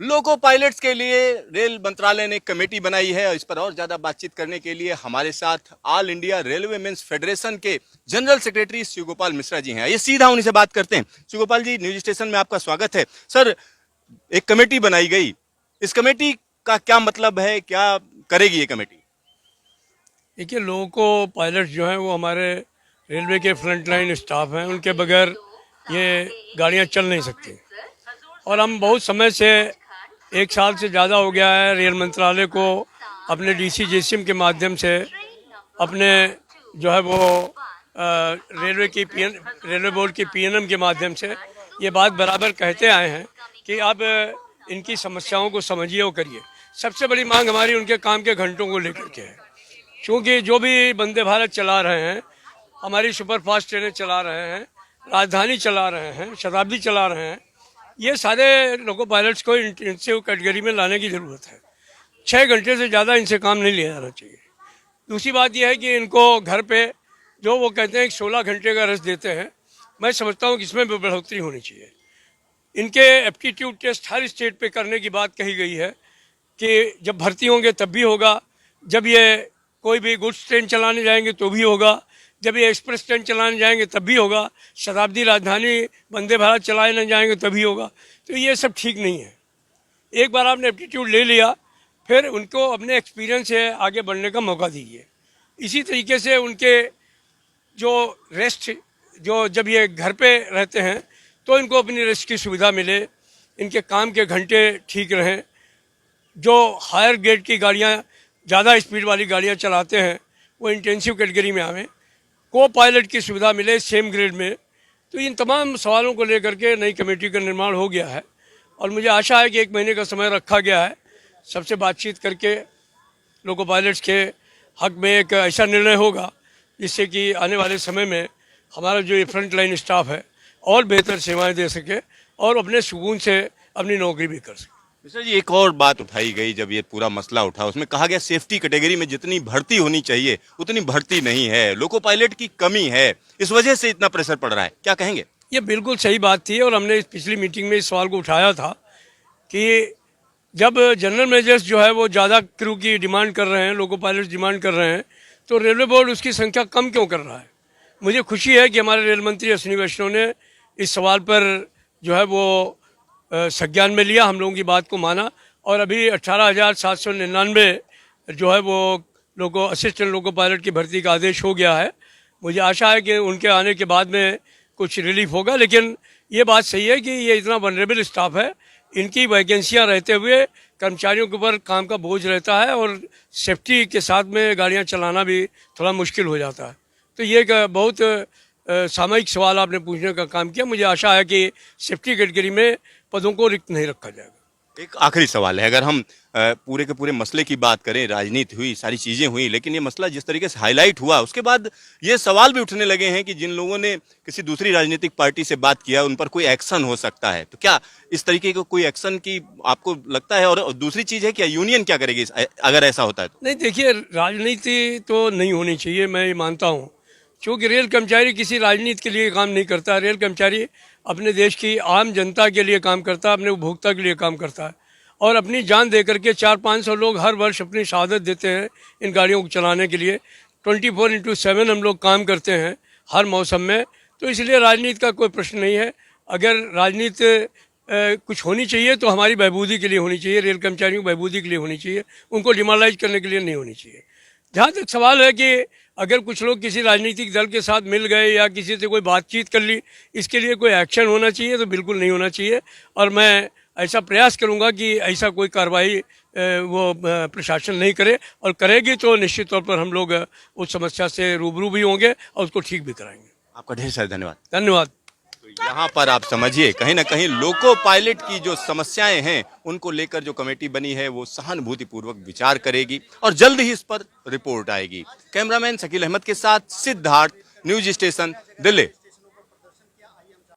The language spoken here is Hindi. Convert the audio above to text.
लोको पायलट्स के लिए रेल मंत्रालय ने कमेटी बनाई है और इस पर और ज्यादा बातचीत करने के लिए हमारे साथ all India railwaymen's federation के जनरल सेक्रेटरी शिवगोपाल मिश्रा जी हैं। ये सीधा उन्हीं से बात करते हैं। शिवगोपाल जी, न्यूज स्टेशन में आपका स्वागत है। सर, एक कमेटी बनाई गई, इस कमेटी का क्या मतलब है, क्या करेगी ये कमेटी? देखिए, लोको पायलट जो हैं वो हमारे रेलवे के फ्रंट लाइन स्टाफ हैं। उनके बगैर ये गाड़ियां चल नहीं सकती। और हम बहुत समय से, 1 साल से ज़्यादा हो गया है, रेल मंत्रालय को अपने डीसी जेसीएम के माध्यम से अपने जो है वो रेलवे बोर्ड की पीएनएम के माध्यम से ये बात बराबर कहते आए हैं कि अब इनकी समस्याओं को समझिए और करिए। सबसे बड़ी मांग हमारी उनके काम के घंटों को लेकर के है। क्योंकि जो भी वंदे भारत चला रहे हैं, हमारी सुपरफास्ट ट्रेनें चला रहे हैं, राजधानी चला रहे हैं, शताब्दी चला रहे हैं, ये सारे लोको पायलट्स को इंटेंसिव कैटेगरी में लाने की ज़रूरत है। 6 घंटे से ज़्यादा इनसे काम नहीं लिया जाना चाहिए। दूसरी बात यह है कि इनको घर पे जो वो कहते हैं कि 16 घंटे का रेस्ट देते हैं, मैं समझता हूँ कि इसमें भी बढ़ोतरी होनी चाहिए। इनके एप्टीट्यूड टेस्ट हर स्टेट पे करने की बात कही गई है कि जब भर्ती होंगे तब भी होगा, जब ये कोई भी गुड्स ट्रेन चलाने जाएंगे तो भी होगा, जब ये एक्सप्रेस ट्रेन चलाने जाएंगे तब भी होगा, शताब्दी राजधानी वंदे भारत चलाने जाएंगे तभी होगा। तो ये सब ठीक नहीं है। एक बार आपने एप्टीट्यूड ले लिया, फिर उनको अपने एक्सपीरियंस से आगे बढ़ने का मौका दीजिए। इसी तरीके से उनके जो रेस्ट, जो जब ये घर पे रहते हैं तो इनको अपनी रेस्ट की सुविधा मिले, इनके काम के घंटे ठीक रहें। जो हायर ग्रेड की गाड़ियाँ, ज़्यादा स्पीड वाली गाड़ियाँ चलाते हैं, वो इंटेंसिव कैटेगरी में आवें, को पायलट की सुविधा मिले सेम ग्रेड में। तो इन तमाम सवालों को लेकर के नई कमेटी का निर्माण हो गया है और मुझे आशा है कि 1 महीने का समय रखा गया है। सबसे बातचीत करके लोको पायलट्स के हक में एक ऐसा निर्णय होगा जिससे कि आने वाले समय में हमारा जो ये फ्रंट लाइन स्टाफ है और बेहतर सेवाएं दे सके और अपने सुकून से अपनी नौकरी भी कर सके। मिश्रा जी, एक और बात उठाई गई जब ये पूरा मसला उठा, उसमें कहा गया सेफ्टी कैटेगरी में जितनी भर्ती होनी चाहिए उतनी भर्ती नहीं है, लोको पायलट की कमी है, इस वजह से इतना प्रेशर पड़ रहा है। क्या कहेंगे? ये बिल्कुल सही बात थी और हमने इस पिछली मीटिंग में इस सवाल को उठाया था कि जब जनरल मैनेजर्स जो है वो ज़्यादा क्रू की डिमांड कर रहे हैं, लोको पायलट्स डिमांड कर रहे हैं, तो रेलवे बोर्ड उसकी संख्या कम क्यों कर रहा है। मुझे खुशी है कि हमारे रेल मंत्री अश्विनी वैष्णव ने इस सवाल पर जो है वो संज्ञान में लिया, हम लोगों की बात को माना और अभी 18,799 जो है वो लोको असिस्टेंट लोको पायलट की भर्ती का आदेश हो गया है। मुझे आशा है कि उनके आने के बाद में कुछ रिलीफ होगा। लेकिन ये बात सही है कि ये इतना वनरेबल स्टाफ है, इनकी वैकेंसियां रहते हुए कर्मचारियों के ऊपर काम का बोझ रहता है और सेफ्टी के साथ में गाड़ियां चलाना भी थोड़ा मुश्किल हो जाता है। तो ये एक बहुत सामयिक सवाल आपने पूछने का काम किया। मुझे आशा है कि सेफ्टी कैटेगरी में पदों को रिक्त नहीं रखा जाएगा। एक आखिरी सवाल है, अगर हम पूरे के पूरे मसले की बात करें, राजनीति हुई, सारी चीजें हुई, लेकिन ये मसला जिस तरीके से हाईलाइट हुआ उसके बाद ये सवाल भी उठने लगे हैं कि जिन लोगों ने किसी दूसरी राजनीतिक पार्टी से बात किया उन पर कोई एक्शन हो सकता है। तो क्या इस तरीके का कोई एक्शन की आपको लगता है? और दूसरी चीज है, क्या यूनियन क्या करेगी अगर ऐसा होता है तो? नहीं, देखिए, राजनीति तो नहीं होनी चाहिए, मैं ये मानता हूँ। क्योंकि रेल कर्मचारी किसी राजनीति के लिए काम नहीं करता। रेल कर्मचारी अपने देश की आम जनता के लिए काम करता है, अपने उपभोक्ता के लिए काम करता है और अपनी जान दे करके 400-500 लोग हर वर्ष अपनी शहादत देते हैं इन गाड़ियों को चलाने के लिए। 24/7 हम लोग काम करते हैं हर मौसम में। तो इसलिए राजनीति का कोई प्रश्न नहीं है। अगर राजनीति कुछ होनी चाहिए तो हमारी बहबूदी के लिए होनी चाहिए, रेल कर्मचारियों की बहबूदी के लिए होनी चाहिए, उनको डिमोरलाइज करने के लिए नहीं होनी चाहिए। जहाँ तक सवाल है कि अगर कुछ लोग किसी राजनीतिक दल के साथ मिल गए या किसी से कोई बातचीत कर ली, इसके लिए कोई एक्शन होना चाहिए तो बिल्कुल नहीं होना चाहिए। और मैं ऐसा प्रयास करूंगा कि ऐसा कोई कार्रवाई वो प्रशासन नहीं करे, और करेगी तो निश्चित तौर पर हम लोग उस समस्या से रूबरू भी होंगे और उसको ठीक भी कराएंगे। आपका ढेर सारा धन्यवाद। धन्यवाद। तो यहाँ पर आप समझिए, कहीं ना कहीं लोको पायलट की जो समस्याएं हैं उनको लेकर जो कमेटी बनी है वो सहानुभूतिपूर्वक विचार करेगी और जल्द ही इस पर रिपोर्ट आएगी। कैमरामैन शकील अहमद के साथ सिद्धार्थ, न्यूज स्टेशन, दिल्ली।